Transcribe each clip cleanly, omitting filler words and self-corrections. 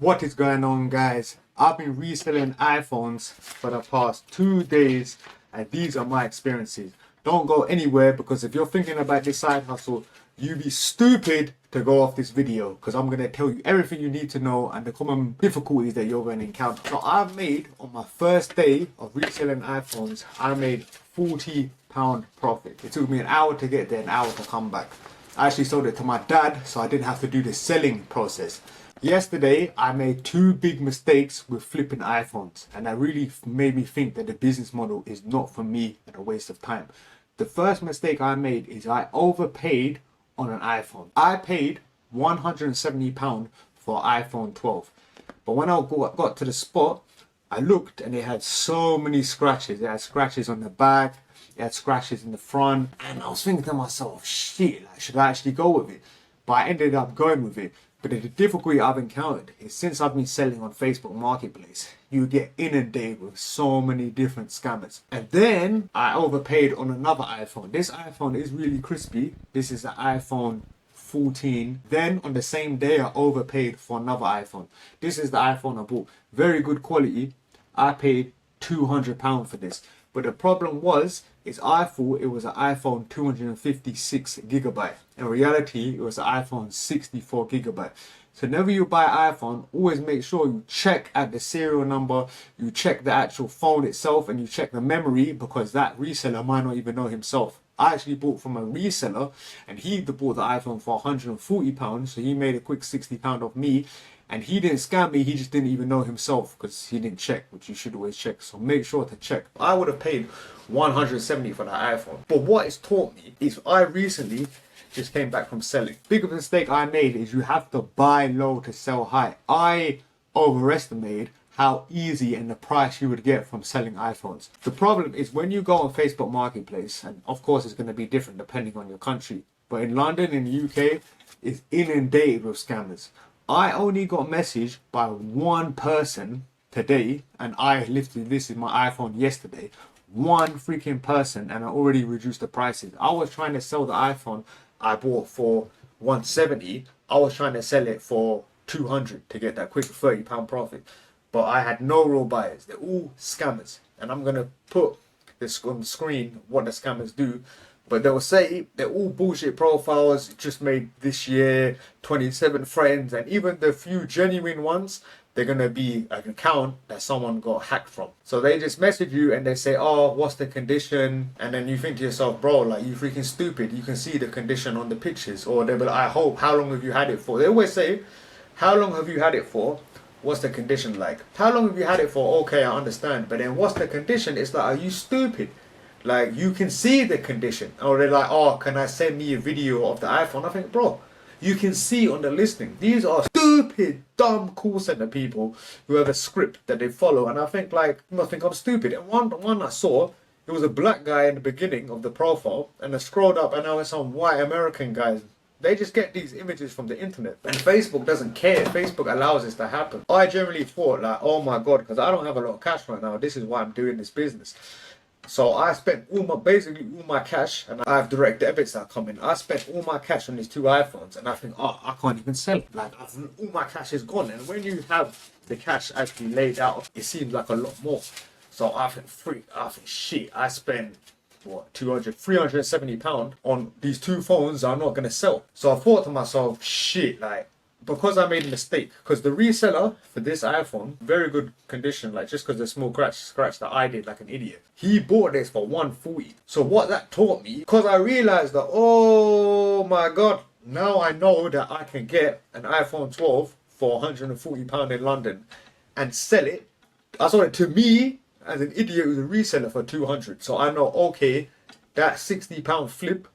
What is going on, guys? I've been reselling iPhones for the past 2 days, and these are my experiences. Don't go anywhere, because if you're thinking about this side hustle, you'd be stupid to go off this video, because I'm going to tell you everything you need to know and the common difficulties that you're going to encounter. So I've made, on my first day of reselling iPhones, I made £40 profit. It took me an hour to get there, an hour to come back. I actually sold it to my dad, so I didn't have to do the selling process. Yesterday, I made two big mistakes with flipping iPhones, and that really made me think that the business model is not for me and a waste of time. The first mistake I made is I overpaid on an iPhone. I paid £170 for iPhone 12, but when I got to the spot, I looked and it had so many scratches. It had scratches on the back, it had scratches in the front, and I was thinking to myself, shit, like, should I actually go with it? But I ended up going with it. But the difficulty I've encountered is, since I've been selling on Facebook Marketplace, you get inundated with so many different scammers. And then I overpaid on another iPhone. This iPhone is really crispy. This is the iPhone 14. Then on the same day, I overpaid for another iPhone. This is the iPhone I bought. Very good quality. I paid £200 for this. But the problem is I thought it was an iPhone 256 gigabyte. In reality, it was an iPhone 64 gigabyte. So whenever you buy an iPhone, always make sure you check at the serial number, you check the actual phone itself, and you check the memory, because that reseller might not even know himself. I actually bought from a reseller, and he bought the iPhone for £140, so he made a quick £60 off me. And he didn't scam me, he just didn't even know himself, because he didn't check, which you should always check. So make sure to check. I would have paid $170 for that iPhone. But what it's taught me is, I recently just came back from selling. Biggest mistake I made is you have to buy low to sell high. I overestimated how easy and the price you would get from selling iPhones. The problem is, when you go on Facebook Marketplace, and of course it's going to be different depending on your country, but in London, in the UK, it's inundated with scammers. I only got messaged by one person today, and I lifted this in my iPhone yesterday. One freaking person, and I already reduced the prices. I was trying to sell the iPhone I bought for 170. I was trying to sell it for 200 to get that quick £30 profit. But I had no real buyers. They're all scammers. And I'm going to put this on the screen, what the scammers do. But they'll say they're all bullshit profiles, just made this year, 27 friends, and even the few genuine ones, they're going to be an account that someone got hacked from. So they just message you and they say, oh, what's the condition? And then you think to yourself, bro, like, you freaking stupid. You can see the condition on the pictures. Or they'll be like, I hope, how long have you had it for? They always say, how long have you had it for? What's the condition like? How long have you had it for? Okay, I understand. But then what's the condition? It's like, are you stupid? Like, you can see the condition. Or they're like, oh, can I send me a video of the iPhone? I think, bro, you can see on the listing. These are stupid, dumb call center people who have a script that they follow. And I think, like, you must think I'm stupid. And one I saw, it was a black guy in the beginning of the profile. And I scrolled up and now it's some white American guys. They just get these images from the internet. And Facebook doesn't care. Facebook allows this to happen. I generally thought, like, oh my God, because I don't have a lot of cash right now. This is why I'm doing this business. So I spent basically all my cash, and I have direct debits that come in. I spent all my cash on these two iPhones, and I think, oh, I can't even sell it. Like, all my cash is gone. And when you have the cash actually laid out, it seems like a lot more. So I think, shit, I spent, what, £370 on these two phones I'm not going to sell. So I thought to myself, shit, like, because I made a mistake, because the reseller for this iPhone, very good condition, like, just because the small scratch that I did like an idiot, he bought this for 140. So what that taught me, because I realized that, oh my God, now I know that I can get an iPhone 12 for £140 in London and sell it. I saw it, to me as an idiot, who's a reseller, for 200. So I know, okay, that £60 flip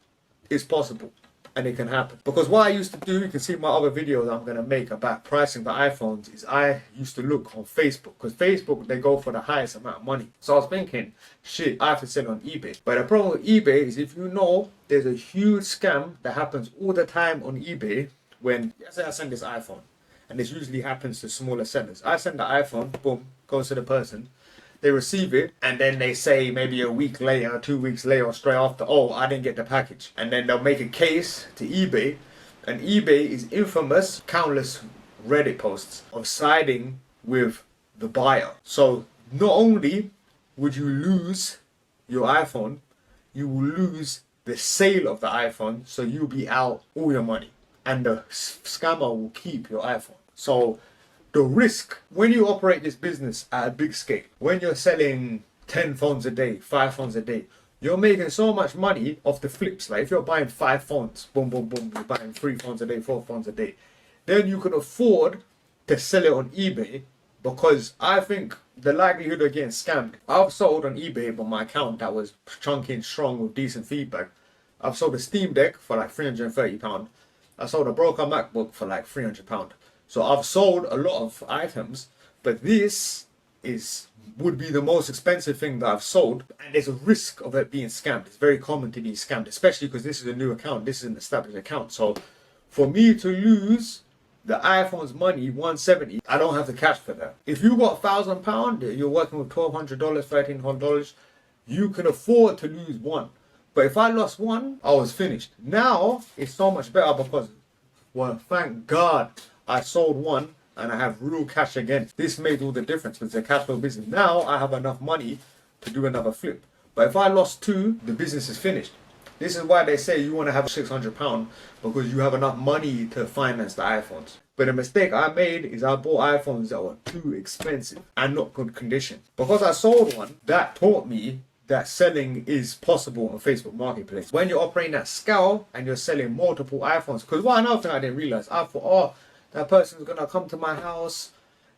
is possible. And it can happen. Because what I used to do, you can see my other videos I'm going to make about pricing the iPhones, is I used to look on Facebook. Because Facebook, they go for the highest amount of money. So I was thinking, shit, I have to sell on eBay. But the problem with eBay is, if you know, there's a huge scam that happens all the time on eBay. When, let's say I send this iPhone, and this usually happens to smaller sellers. I send the iPhone, boom, goes to the person. They receive it, and then they say maybe a week later, 2 weeks later, or straight after, oh, I didn't get the package. And then they'll make a case to eBay, and eBay is infamous, countless Reddit posts of siding with the buyer. So not only would you lose your iPhone, you will lose the sale of the iPhone, so you'll be out all your money, and the scammer will keep your iPhone. So the risk when you operate this business at a big scale, when you're selling 10 phones a day, 5 phones a day, you're making so much money off the flips. Like if you're buying 5 phones, boom, boom, boom, you're buying 3 phones a day, 4 phones a day, then you can afford to sell it on eBay, because I think the likelihood of getting scammed, I've sold on eBay on my account that was chunky and strong with decent feedback. I've sold a Steam Deck for like £330. I sold a broken MacBook for like £300. So I've sold a lot of items, but this would be the most expensive thing that I've sold, and there's a risk of it being scammed. It's very common to be scammed, especially because this is a new account. This is an established account. So for me to lose the iPhone's money, 170, I don't have the cash for that. If you got £1,000, you're working with $1,200, $1,300, you can afford to lose one. But if I lost one, I was finished. Now it's so much better because, well, thank God I sold one and I have real cash again. This made all the difference with the cash flow business. Now I have enough money to do another flip. But if I lost 2, the business is finished. This is why they say you want to have £600, because you have enough money to finance the iPhones. But the mistake I made is I bought iPhones that were too expensive and not good condition. Because I sold one, that taught me that selling is possible on Facebook Marketplace. When you're operating at scale and you're selling multiple iPhones, because another thing I didn't realize, I thought, oh, that person's gonna come to my house,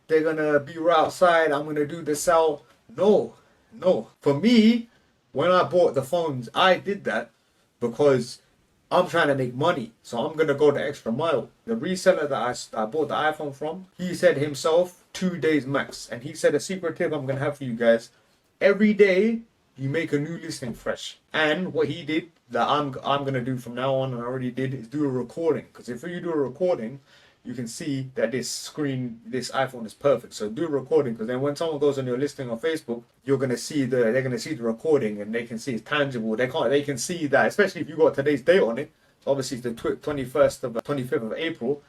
they're gonna be right outside, I'm gonna do the sell. No. For me, when I bought the phones, I did that because I'm trying to make money, so I'm gonna go the extra mile. The reseller that I bought the iPhone from, he said himself 2 days max, and he said a secret tip I'm gonna have for you guys: every day you make a new listing fresh. And what he did that I'm gonna do from now on, and I already did, is do a recording. Because if you do a recording, you can see that this iPhone is perfect. So do a recording, because then when someone goes on your listing on Facebook, they're gonna see the recording, and they can see it's tangible. They can see that, especially if you got today's date on it. So obviously it's the 25th of April,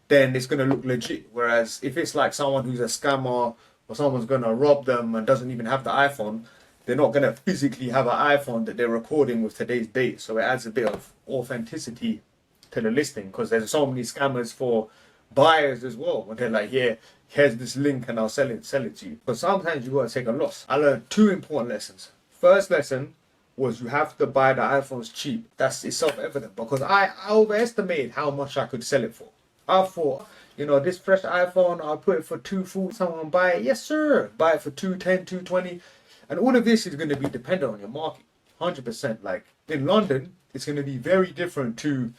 then it's gonna look legit. Whereas if it's like someone who's a scammer, or someone's gonna rob them and doesn't even have the iPhone, they're not gonna physically have an iPhone that they're recording with today's date. So it adds a bit of authenticity to the listing, because there's so many scammers for buyers as well, when they're like, here's this link and I'll sell it to you. But sometimes you gotta take a loss. I learned 2 important lessons. First lesson was you have to buy the iPhones cheap. It's self-evident, because I overestimated how much I could sell it for. I thought, this fresh iPhone, I'll put it for $240, someone buy it. Yes sir, buy it for $210, $220. And all of this is going to be dependent on your market, 100%. Like in London, it's going to be very different to,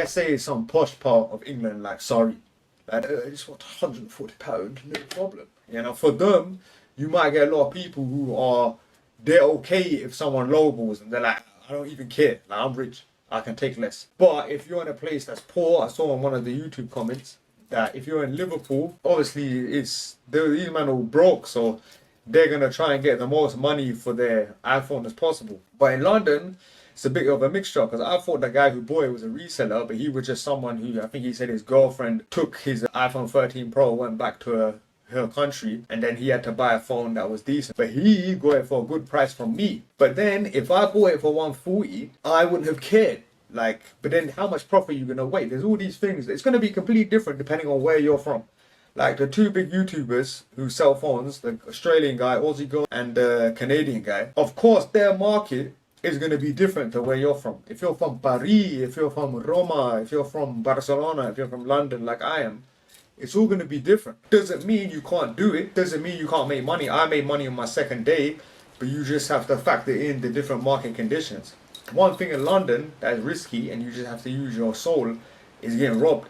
say it's some posh part of England, like Surrey. Like, it's what, £140, no problem. For them, you might get a lot of people who they're okay if someone lowballs them. They're like, I don't even care. Like, I'm rich, I can take less. But if you're in a place that's poor, I saw in one of the YouTube comments that if you're in Liverpool, obviously these men are broke, so they're going to try and get the most money for their iPhone as possible. But in London, it's a bit of a mixture, because I thought the guy who bought it was a reseller, but he was just someone who, I think he said his girlfriend took his iPhone 13 Pro, went back to her country, and then he had to buy a phone that was decent. But he got it for a good price from me. But then if I bought it for 140, I wouldn't have cared. But then how much profit are you going to wait? There's all these things. It's going to be completely different depending on where you're from. Like the 2 big YouTubers who sell phones, the Australian guy, Aussie guy, and the Canadian guy, of course their market is going to be different to where you're from. If you're from Paris, if you're from Roma, if you're from Barcelona, if you're from London like I am, it's all going to be different. Doesn't mean you can't do it, doesn't mean you can't make money. I made money on my second day, but you just have to factor in the different market conditions. One thing in London that is risky, and you just have to use your soul, is getting robbed.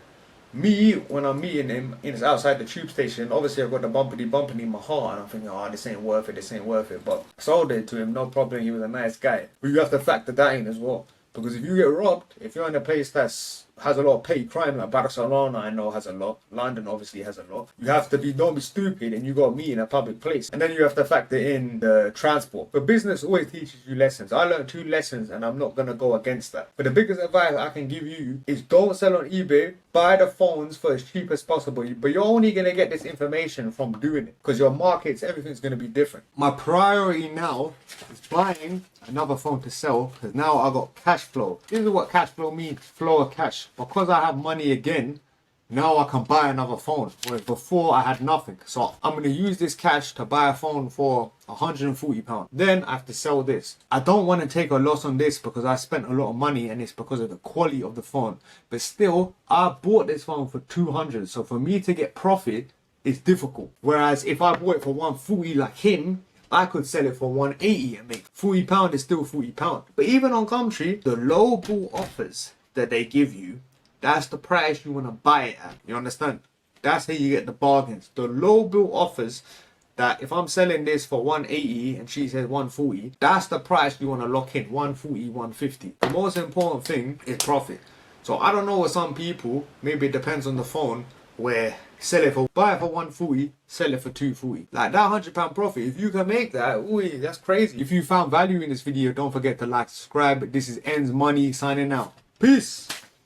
Me, when I'm meeting him, it's outside the tube station. Obviously, I've got the bumpity in my heart, and I'm thinking, oh, this ain't worth it. But I sold it to him, no problem. He was a nice guy. But you have to factor that in as well. Because if you get robbed, if you're in a place that's has a lot of petty crime, like Barcelona I know has a lot, London obviously has a lot. You have to be, don't be stupid and you got to meet in a public place. And then you have to factor in the transport. But business always teaches you lessons. I learned 2 lessons and I'm not going to go against that. But the biggest advice I can give you is don't sell on eBay. Buy the phones for as cheap as possible. But you're only going to get this information from doing it, because your markets, everything's going to be different. My priority now is buying another phone to sell, because now I got cash flow. This is what cash flow means, flow of cash. Because I have money again, now I can buy another phone, whereas before I had nothing. So I'm going to use this cash to buy a phone for £140. Then I have to sell this. I don't want to take a loss on this because I spent a lot of money and it's because of the quality of the phone. But still, I bought this phone for 200. So for me to get profit is difficult. Whereas if I bought it for 140 like him, I could sell it for 180 and make £40 is still £40. But even on Gumtree, the low ball offers that they give you, that's the price you want to buy it at. You understand? That's how you get the bargains. The low bill offers, that if I'm selling this for 180 and she says 140, that's the price you want to lock in, 140, 150. The most important thing is profit. So I don't know with some people, maybe it depends on the phone, where buy it for 140, sell it for 240. Like that £100 profit, if you can make that, ooh, that's crazy. If you found value in this video, don't forget to like, subscribe. This is Ends Money signing out. Peace.